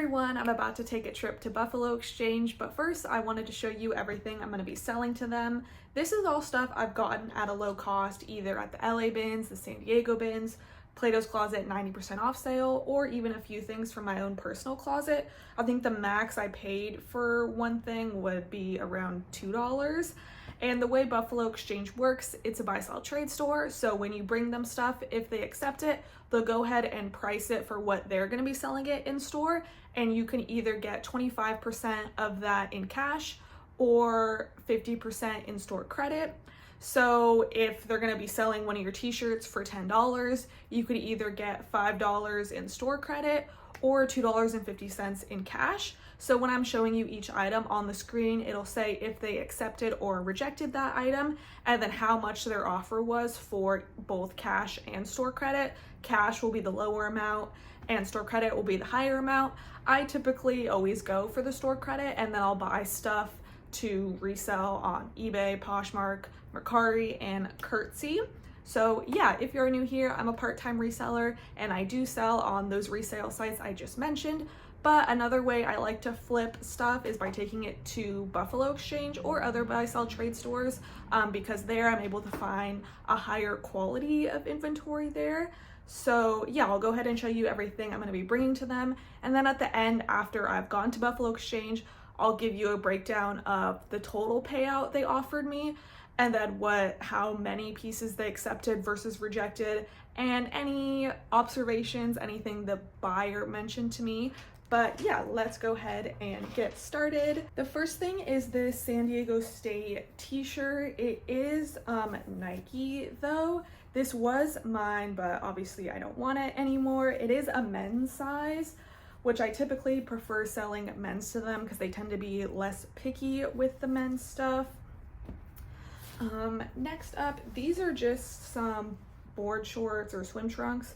everyone, I'm about to take a trip to Buffalo Exchange, but first I wanted to show you everything I'm going to be selling to them. This is all stuff I've gotten at a low cost, either at the LA bins, the San Diego bins, Plato's Closet 90% off sale, or even a few things from my own personal closet. I think the max I paid for one thing would be around $2. And the way Buffalo Exchange works, it's a buy-sell trade store. So when you bring them stuff, if they accept it, they'll go ahead and price it for what they're going to be selling it in store. And you can either get 25% of that in cash or 50% in store credit. So if they're going to be selling one of your t-shirts for $10, you could either get $5 in store credit or $2.50 in cash. So when I'm showing you each item on the screen, it'll say if they accepted or rejected that item, and then how much their offer was for both cash and store credit. Cash will be the lower amount and store credit will be the higher amount. I typically always go for the store credit, and then I'll buy stuff to resell on eBay, Poshmark, Mercari, and Curtsy. So yeah, if you're new here, I'm a part-time reseller and I do sell on those resale sites I just mentioned. But another way I like to flip stuff is by taking it to Buffalo Exchange or other buy-sell trade stores, because there I'm able to find a higher quality of inventory there. So yeah, I'll go ahead and show you everything I'm going to be bringing to them. And then at the end, after I've gone to Buffalo Exchange, I'll give you a breakdown of the total payout they offered me, and then how many pieces they accepted versus rejected, and any observations, anything the buyer mentioned to me. But yeah, let's go ahead and get started. The first thing is this San Diego State t-shirt. It is Nike though. This was mine, but obviously I don't want it anymore. It is a men's size, which I typically prefer selling men's to them because they tend to be less picky with the men's stuff. Next up, these are just some board shorts or swim trunks.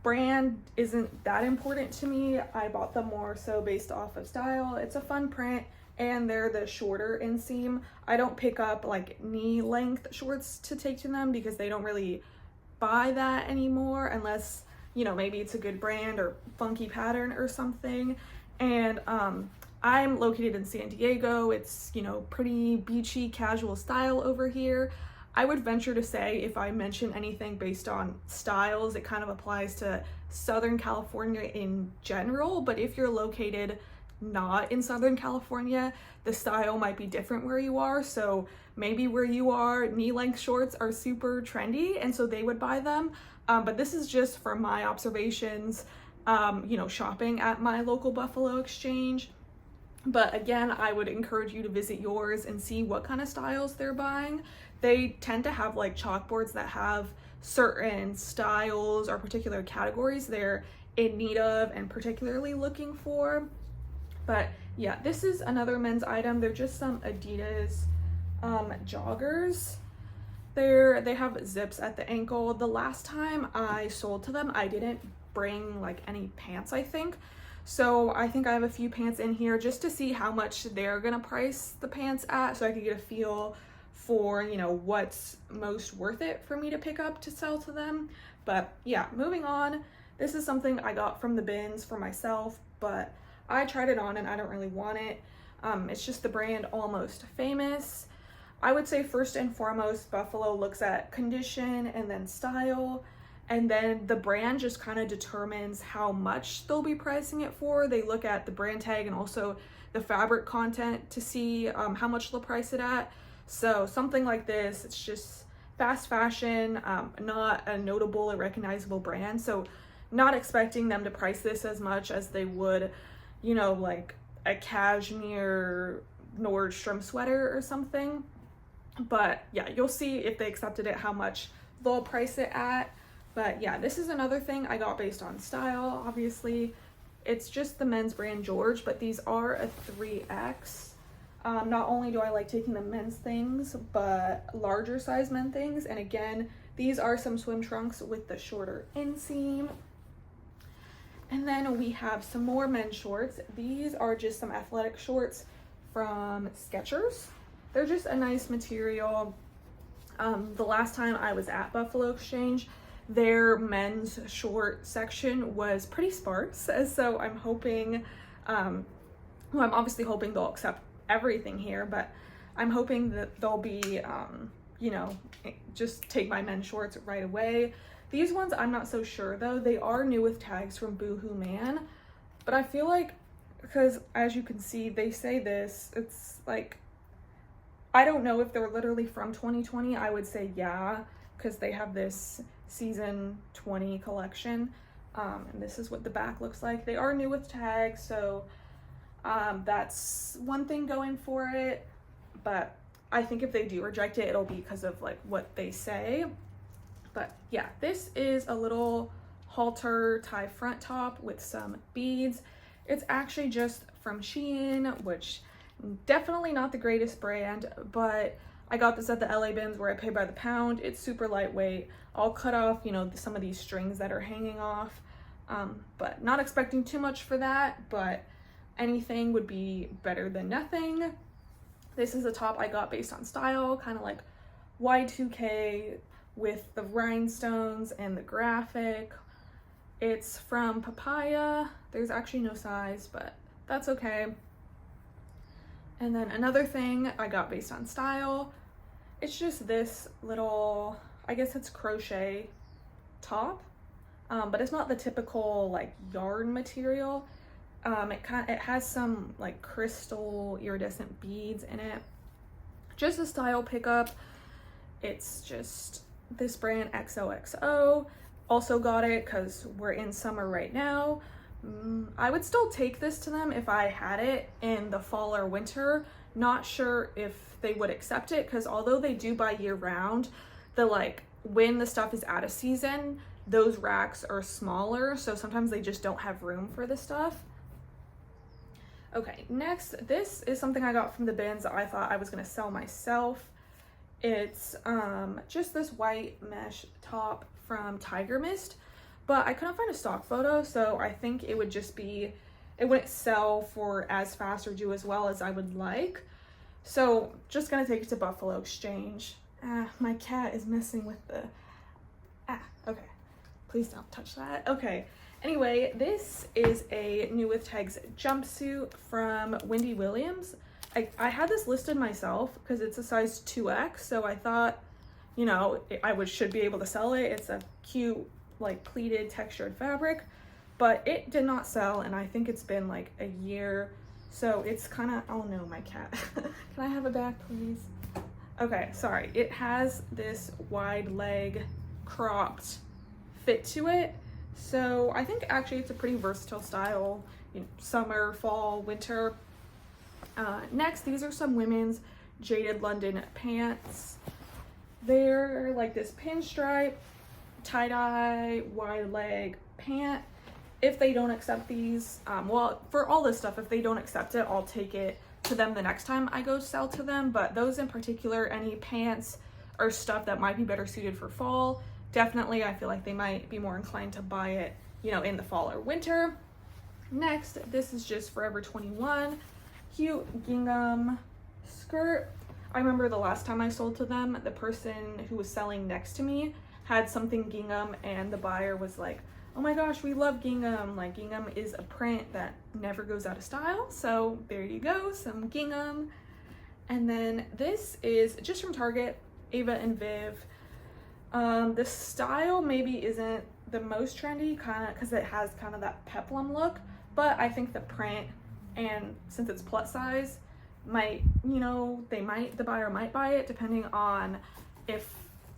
Brand isn't that important to me. I bought them more so based off of style. It's a fun print and they're the shorter inseam. I don't pick up like knee length shorts to take to them because they don't really buy that anymore unless, you know, maybe it's a good brand or funky pattern or something. And I'm located in San Diego. It's, you know, pretty beachy, casual style over here. I would venture to say if I mention anything based on styles, it kind of applies to Southern California in general. But if you're located not in Southern California, the style might be different where you are. So maybe where you are, knee-length shorts are super trendy, and so they would buy them. But this is just from my observations, you know, shopping at my local Buffalo Exchange. But again, I would encourage you to visit yours and see what kind of styles they're buying. They tend to have like chalkboards that have certain styles or particular categories they're in need of and particularly looking for. But yeah, this is another men's item. They're just some Adidas joggers. They have zips at the ankle. The last time I sold to them, I didn't bring like any pants, I think. So I think I have a few pants in here just to see how much they're gonna price the pants at, so I could get a feel for, you know, what's most worth it for me to pick up to sell to them. But yeah, moving on. This is something I got from the bins for myself, but I tried it on and I don't really want it. It's just the brand Almost Famous. I would say first and foremost, Buffalo looks at condition and then style. And then the brand just kind of determines how much they'll be pricing it for. They look at the brand tag and also the fabric content to see how much they'll price it at. So something like this, it's just fast fashion, not a notable or recognizable brand. So not expecting them to price this as much as they would, you know, like a cashmere Nordstrom sweater or something. But yeah, you'll see if they accepted it, how much they'll price it at. But yeah, this is another thing I got based on style, obviously. It's just the men's brand George, but these are a 3X. Not only do I like taking the men's things, but larger size men things. And again, these are some swim trunks with the shorter inseam. And then we have some more men's shorts. These are just some athletic shorts from Skechers. They're just a nice material. The last time I was at Buffalo Exchange, their men's short section was pretty sparse. So I'm hoping, well, I'm obviously hoping they'll accept everything here, but I'm hoping that they'll be, you know, just take my men's shorts right away. These ones, I'm not so sure though. They are new with tags from Boohoo Man, but I feel like, because as you can see, they say this, it's like, I don't know if they're literally from 2020. I would say yeah, because they have this season 20 collection. And this is what the back looks like. They are new with tags, so that's one thing going for it. But I think if they do reject it, it'll be because of like what they say. But yeah, this is a little halter tie front top with some beads. It's actually just from Shein, which definitely not the greatest brand, but I got this at the LA bins where I pay by the pound. It's super lightweight. I'll cut off, you know, some of these strings that are hanging off, but not expecting too much for that, but anything would be better than nothing. This is a top I got based on style, kind of like Y2K with the rhinestones and the graphic. It's from Papaya. There's actually no size, but that's okay. And then another thing I got based on style, it's just this little, I guess it's crochet top, but it's not the typical like yarn material. It has some like crystal iridescent beads in it. Just a style pickup. It's just this brand XOXO. Also got it because we're in summer right now. I would still take this to them if I had it in the fall or winter. Not sure if they would accept it, because although they do buy year round, the like when the stuff is out of season, those racks are smaller, so sometimes they just don't have room for the stuff. Okay, next, this is something I got from the bins that I thought I was gonna sell myself. It's just this white mesh top from Tiger Mist, but I couldn't find a stock photo, so I think it would just be, it wouldn't sell for as fast or do as well as I would like. So just gonna take it to Buffalo Exchange. My cat is messing with the, okay, please don't touch that. Okay, anyway, this is a new with tags jumpsuit from Wendy Williams. I had this listed myself because it's a size 2X, so I thought, you know, should be able to sell it. It's a cute, like, pleated textured fabric, but it did not sell, and I think it's been like a year, so it's kind of, oh no, my cat. Can I have it back, please? Okay, sorry. It has this wide leg cropped fit to it, so I think actually it's a pretty versatile style, you know, summer, fall, winter. Next, these are some women's Jaded London pants. They're like this pinstripe, tie-dye, wide leg pant. If they don't accept these, well, for all this stuff, if they don't accept it, I'll take it to them the next time I go sell to them. But those in particular, any pants or stuff that might be better suited for fall, definitely I feel like they might be more inclined to buy it, you know, in the fall or winter. Next, this is just Forever 21. Cute gingham skirt. I remember the last time I sold to them, the person who was selling next to me had something gingham, and the buyer was like, oh my gosh, we love gingham. Like, gingham is a print that never goes out of style. So there you go, some gingham. And then this is just from Target, Ava and Viv. The style maybe isn't the most trendy, kind of because it has kind of that peplum look, but I think the print, and since it's plus size, might, you know, the buyer might buy it depending on if,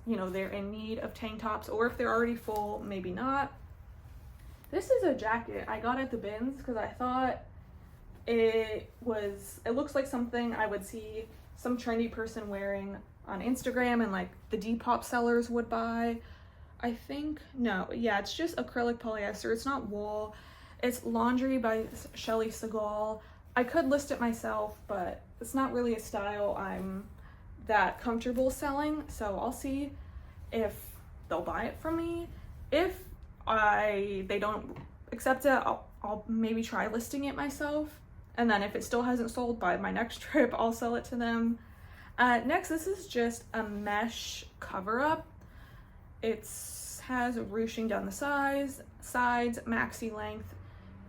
you know, they're in need of tank tops, or if they're already full, maybe not. This is a jacket I got at the bins because I thought it looks like something I would see some trendy person wearing on Instagram and like the Depop sellers would buy. I think, no, yeah, it's just acrylic polyester. It's not wool. It's Laundry by Shelly Segal. I could list it myself, but it's not really a style I'm that comfortable selling, so I'll see if they'll buy it from me. If they don't accept it, I'll maybe try listing it myself, and then if it still hasn't sold by my next trip, I'll sell it to them. Next, this is just a mesh cover-up. It's has ruching down the sides, maxi length,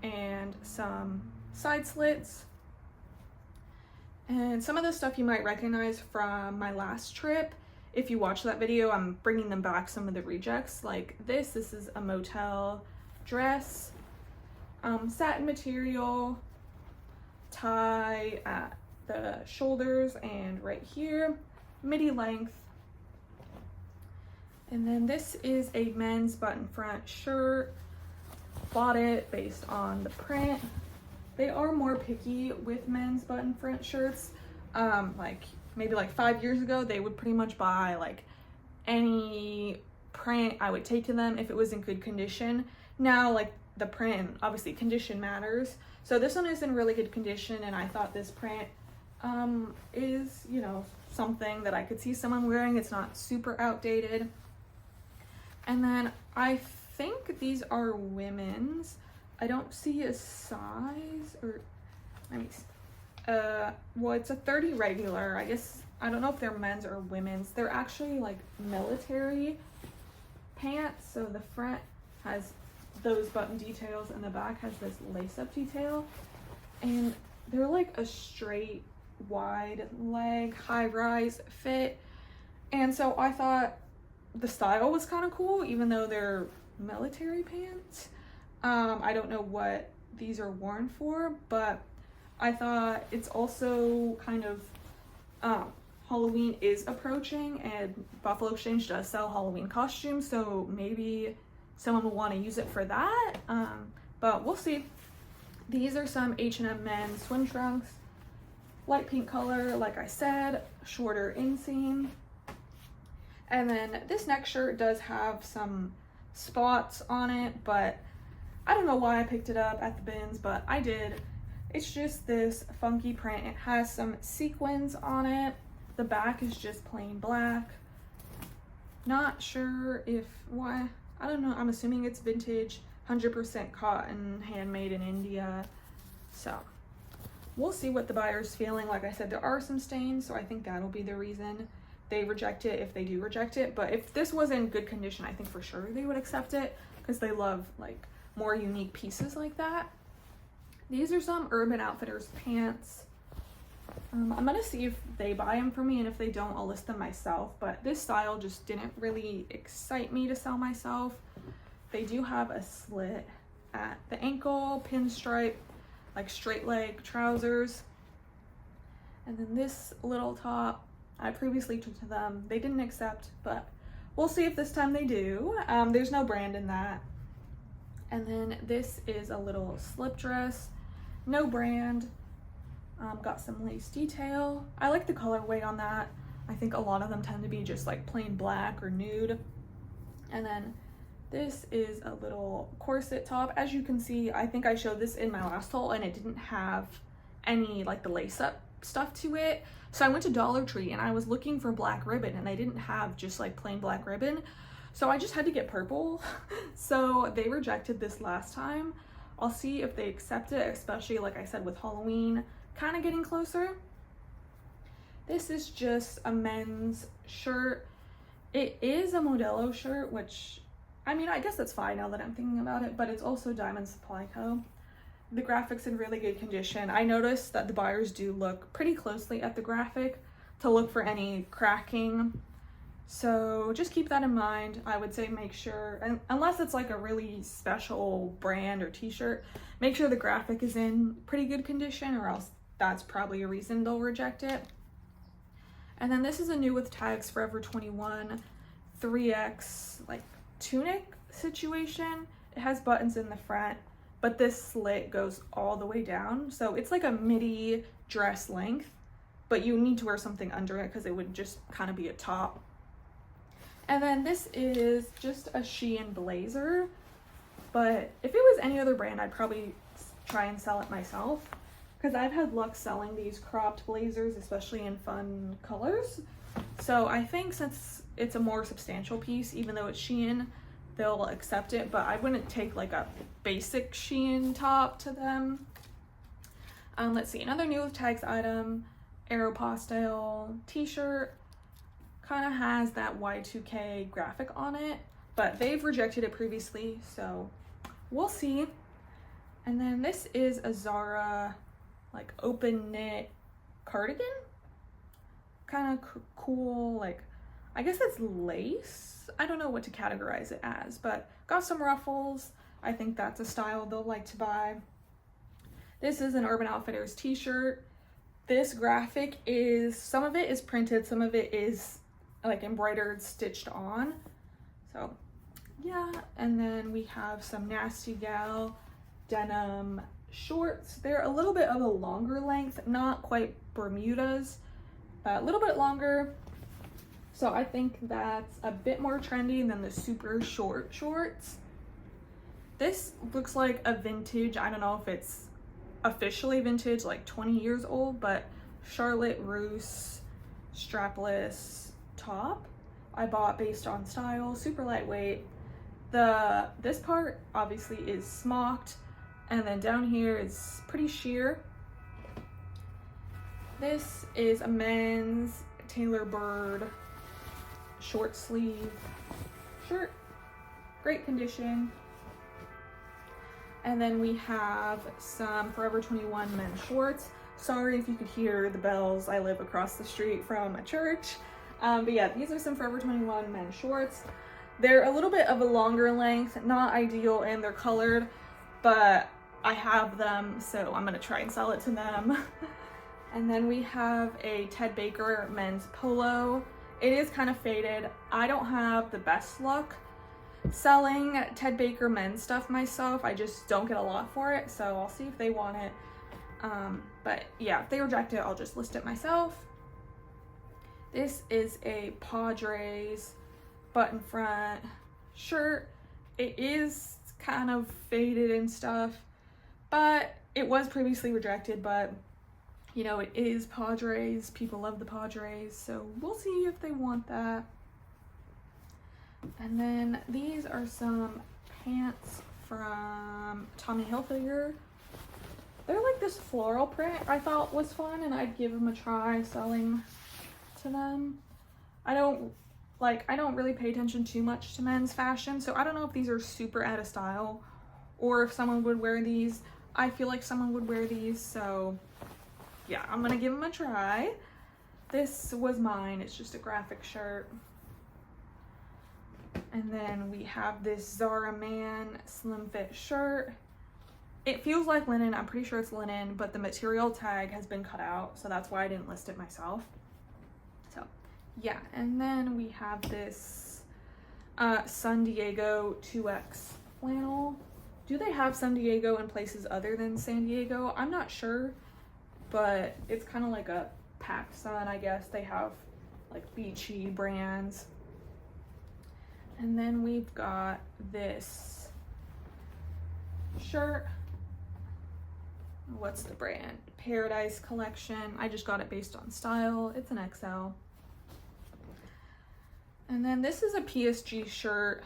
and some side slits. And some of the stuff you might recognize from my last trip. If you watch that video, I'm bringing them back, some of the rejects. Like this is a motel dress, satin material, tie at the shoulders and right here, midi length. And then this is a men's button front shirt. Bought it based on the print. They are more picky with men's button front shirts. Like maybe like 5 years ago, they would pretty much buy like any print I would take to them if it was in good condition. Now, like the print, obviously condition matters. So this one is in really good condition, and I thought this print is, you know, something that I could see someone wearing. It's not super outdated. And then I think these are women's. I don't see a size, or let me see. Well, it's a 30 regular. I guess, I don't know if they're men's or women's. They're actually like military pants. So the front has those button details and the back has this lace-up detail. And they're like a straight, wide leg, high-rise fit. And so I thought the style was kind of cool, even though they're military pants. I don't know what these are worn for, but I thought it's also kind of, Halloween is approaching, and Buffalo Exchange does sell Halloween costumes, so maybe someone will want to use it for that, but we'll see. These are some H&M men's swim trunks, light pink color, like I said, shorter inseam. And then this next shirt does have some spots on it, but I don't know why I picked it up at the bins, but I did. It's just this funky print. It has some sequins on it. The back is just plain black. Not sure if why, I don't know. I'm assuming it's vintage, 100% cotton, handmade in India. So we'll see what the buyer's feeling. Like I said, there are some stains, so I think that'll be the reason they reject it, if they do reject it. But if this was in good condition, I think for sure they would accept it, because they love like more unique pieces like that. These are some Urban Outfitters pants. I'm gonna see if they buy them for me, and if they don't, I'll list them myself. But this style just didn't really excite me to sell myself. They do have a slit at the ankle, pinstripe, like straight leg trousers. And then this little top, I previously took to them. They didn't accept, but we'll see if this time they do. There's no brand in that. And then this is a little slip dress, no brand. Got some lace detail. I like the colorway on that. I think a lot of them tend to be just like plain black or nude. And then this is a little corset top. As you can see, I think I showed this in my last haul, and it didn't have any like the lace up stuff to it. So I went to Dollar Tree and I was looking for black ribbon, and they didn't have just like plain black ribbon. So I just had to get purple. So they rejected this last time. I'll see if they accept it, especially like I said with Halloween kind of getting closer. This is just a men's shirt. It is a Modelo shirt, which, I mean, I guess that's fine now that I'm thinking about it, but it's also Diamond Supply Co. The graphic's in really good condition. I noticed that the buyers do look pretty closely at the graphic to look for any cracking. So just keep that in mind. I would say make sure, and unless it's like a really special brand or t-shirt, make sure the graphic is in pretty good condition, or else that's probably a reason they'll reject it. And then this is a new with tags Forever 21 3X like tunic situation. It has buttons in the front, but this slit goes all the way down. So it's like a midi dress length, but you need to wear something under it because it would just kind of be a top. And then this is just a Shein blazer, but if it was any other brand, I'd probably try and sell it myself, because I've had luck selling these cropped blazers, especially in fun colors. So I think since it's a more substantial piece, even though it's Shein, they'll accept it, but I wouldn't take like a basic Shein top to them. Let's see, another new with tags item, Aeropostale t-shirt. Kind of has that Y2K graphic on it, but they've rejected it previously, so we'll see. And then this is a Zara like open knit cardigan, kind of cool, like I guess it's lace. I don't know what to categorize it as, but got some ruffles. I think that's a style they'll like to buy. This is an Urban Outfitters t-shirt. This graphic is, some of it is printed, some of it is like embroidered, stitched on. So yeah, and then we have some Nasty Gal denim shorts. They're a little bit of a longer length, not quite Bermudas, but a little bit longer. So I think that's a bit more trendy than the super short shorts. This looks like a vintage, I don't know if it's officially vintage, like 20 years old, but Charlotte Russe strapless top I bought based on style, super lightweight. This part obviously is smocked, and then down here is pretty sheer. This is a men's Taylor Bird short sleeve shirt, great condition. And then we have some Forever 21 men's shorts. Sorry if you could hear the bells, I live across the street from a church. But yeah, these are some Forever 21 men's shorts. They're a little bit of a longer length, not ideal, and they're colored, but I have them, so I'm gonna try and sell it to them. And then we have a Ted Baker men's polo. It is kind of faded. I don't have the best luck selling Ted Baker men's stuff myself. I just don't get a lot for it, so I'll see if they want it. But yeah, if they reject it, I'll just list it myself. This is a Padres button front shirt. It is kind of faded and stuff, but it was previously rejected, but you know, it is Padres. People love the Padres, so we'll see if they want that. And then these are some pants from Tommy Hilfiger. They're like this floral print I thought was fun, and I'd give them a try selling to them. I don't really pay attention too much to men's fashion, so I don't know if these are super out of style or if someone would wear these. I feel like someone would wear these, so yeah, I'm gonna give them a try. This was mine. It's just a graphic shirt. And then we have this Zara Man slim fit shirt. It feels like linen. I'm pretty sure it's linen, but the material tag has been cut out, so that's why I didn't list it myself. So yeah, and then we have this San Diego 2X flannel. Do they have San Diego in places other than San Diego? I'm not sure, but it's kind of like a PacSun, I guess. They have like beachy brands. And then we've got this shirt. What's the brand? Paradise Collection. I just got it based on style. It's an XL. And then this is a PSG shirt.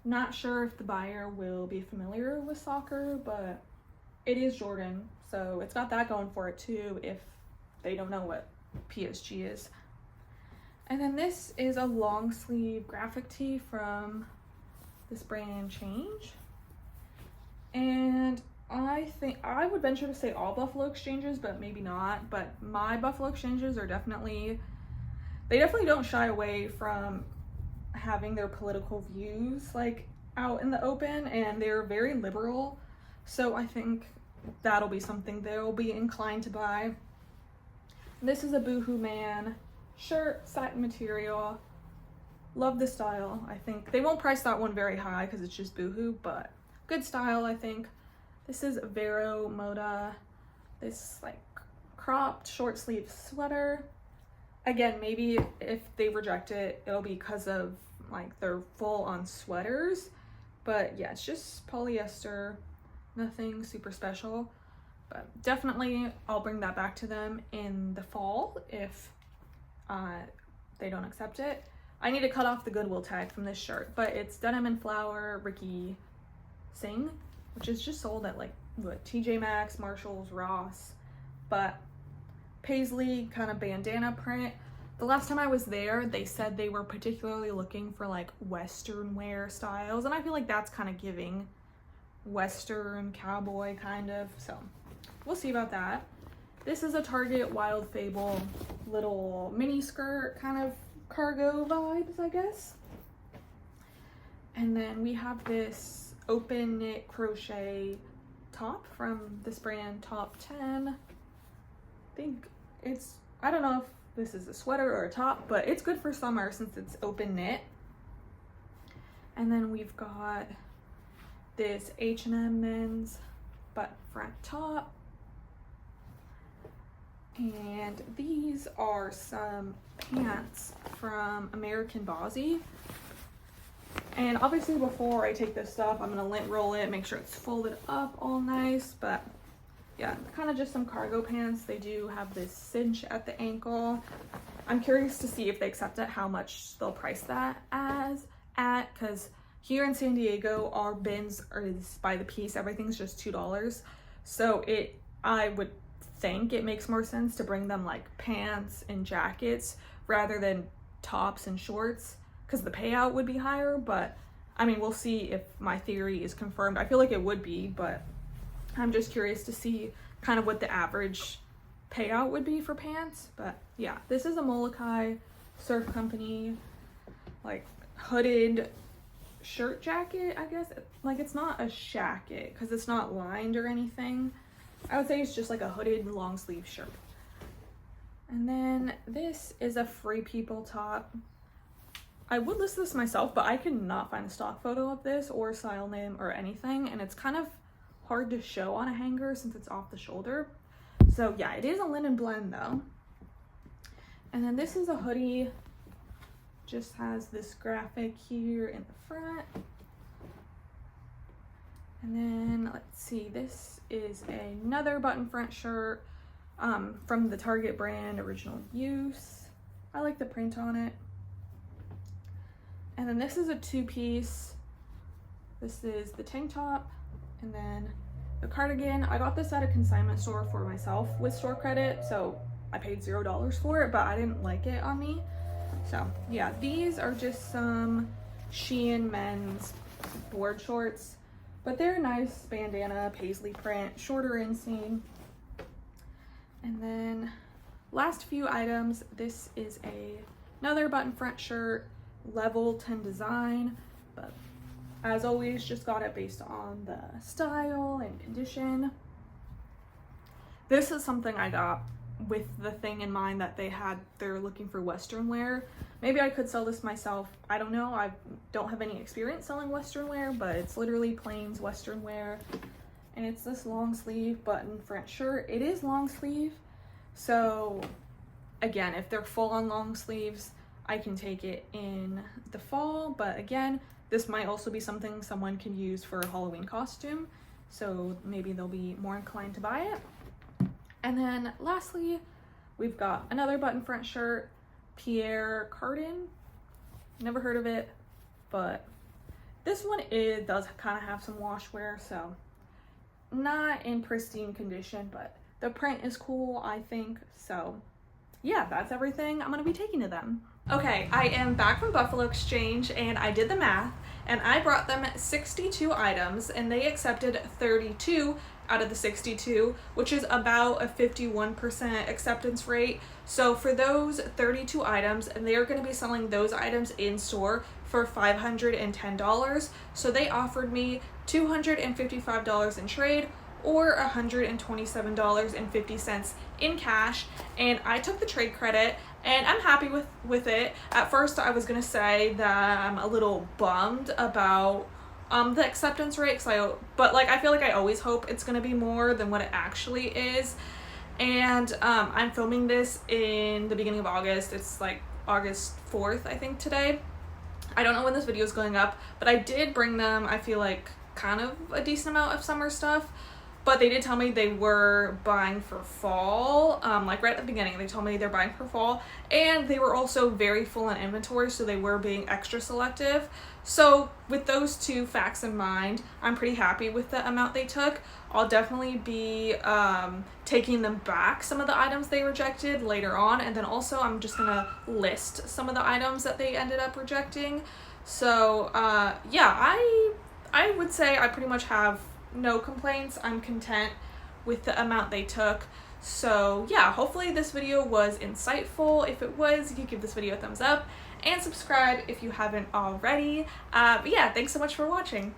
Not sure if the buyer will be familiar with soccer, but it is Jordan, so it's got that going for it too if they don't know what PSG is. And then this is a long sleeve graphic tee from this brand Change. And I think I would venture to say all Buffalo Exchanges, but maybe not. But my Buffalo Exchanges are definitely don't shy away from having their political views like out in the open, and they're very liberal. So I think that'll be something they'll be inclined to buy. This is a Boohoo Man shirt, satin material. Love the style. I think they won't price that one very high because it's just Boohoo, but good style, I think. This is Vero Moda, this like cropped short sleeve sweater. Again, maybe if they reject it, it'll be because of like their full on sweaters, but yeah, it's just polyester, nothing super special. But definitely I'll bring that back to them in the fall if they don't accept it. I need to cut off the Goodwill tag from this shirt, but it's Denim and Flower Ricky Singh, which is just sold at like what, TJ Maxx, Marshalls, Ross. But paisley kind of bandana print. The last time I was there, they said they were particularly looking for like Western wear styles, and I feel like that's kind of giving Western cowboy kind of, so we'll see about that. This is a Target Wild Fable little mini skirt, kind of cargo vibes, I guess. And then we have this open knit crochet top from this brand, Top 10. I think it's, I don't know if this is a sweater or a top, but it's good for summer since it's open knit. And then we've got this H&M men's button front top. And these are some pants from American Bozzy. And obviously before I take this stuff, I'm gonna lint roll it, make sure it's folded up all nice. But yeah, kind of just some cargo pants. They do have this cinch at the ankle. I'm curious to see if they accept it, how much they'll price that at, because here in San Diego, our bins is by the piece. Everything's just $2. So I would think it makes more sense to bring them like pants and jackets rather than tops and shorts, because the payout would be higher. But I mean, we'll see if my theory is confirmed. I feel like it would be, but I'm just curious to see kind of what the average payout would be for pants. But yeah, this is a Molokai Surf Company like hooded shirt jacket, I guess. Like, it's not a shacket because it's not lined or anything. I would say it's just like a hooded long sleeve shirt. And then this is a Free People top. I would list this myself, but I could not find a stock photo of this or style name or anything, and it's kind of hard to show on a hanger since it's off the shoulder. So yeah, it is a linen blend though. And then this is a hoodie, just has this graphic here in the front. And then let's see, this is another button front shirt from the Target brand, Original Use. I like the print on it. And then this is a two-piece. This is the tank top and then the cardigan. I got this at a consignment store for myself with store credit, so I paid $0 for it, but I didn't like it on me. So yeah, these are just some Shein men's board shorts, but they're nice bandana paisley print, shorter inseam. And then last few items, this is another button front shirt, level 10 design, but as always, just got it based on the style and condition. This is something I got with the thing in mind that they're looking for Western wear. Maybe I could sell this myself. I don't know. I don't have any experience selling Western wear, but it's literally plains Western wear. And it's this long sleeve button front shirt. It is long sleeve. So again, if they're full on long sleeves, I can take it in the fall. But again, this might also be something someone can use for a Halloween costume. So maybe they'll be more inclined to buy it. And then lastly, we've got another button front shirt, Pierre Cardin. Never heard of it, but this one does kind of have some wash wear, so not in pristine condition, but the print is cool, I think. So yeah, that's everything I'm gonna be taking to them. Okay, I am back from Buffalo Exchange and I did the math and I brought them 62 items and they accepted 32 out of the 62, which is about a 51% acceptance rate. So for those 32 items, and they are going to be selling those items in store for $510. So they offered me $255 in trade or $127.50 in cash, and I took the trade credit and I'm happy with it. At first I was gonna say that I'm a little bummed about the acceptance rate, but like I feel like I always hope it's gonna be more than what it actually is. And I'm filming this in the beginning of August. It's like August 4th, I think, today. I don't know when this video is going up, but I did bring them, I feel like, kind of a decent amount of summer stuff. But they did tell me they were buying for fall, like right at the beginning, they told me they're buying for fall, and they were also very full on inventory, so they were being extra selective. So with those two facts in mind, I'm pretty happy with the amount they took. I'll definitely be taking them back, some of the items they rejected, later on, and then also I'm just gonna list some of the items that they ended up rejecting. So yeah, I would say I pretty much have no complaints. I'm content with the amount they took. So yeah, hopefully this video was insightful. If it was, you could give this video a thumbs up and subscribe if you haven't already. But yeah, thanks so much for watching.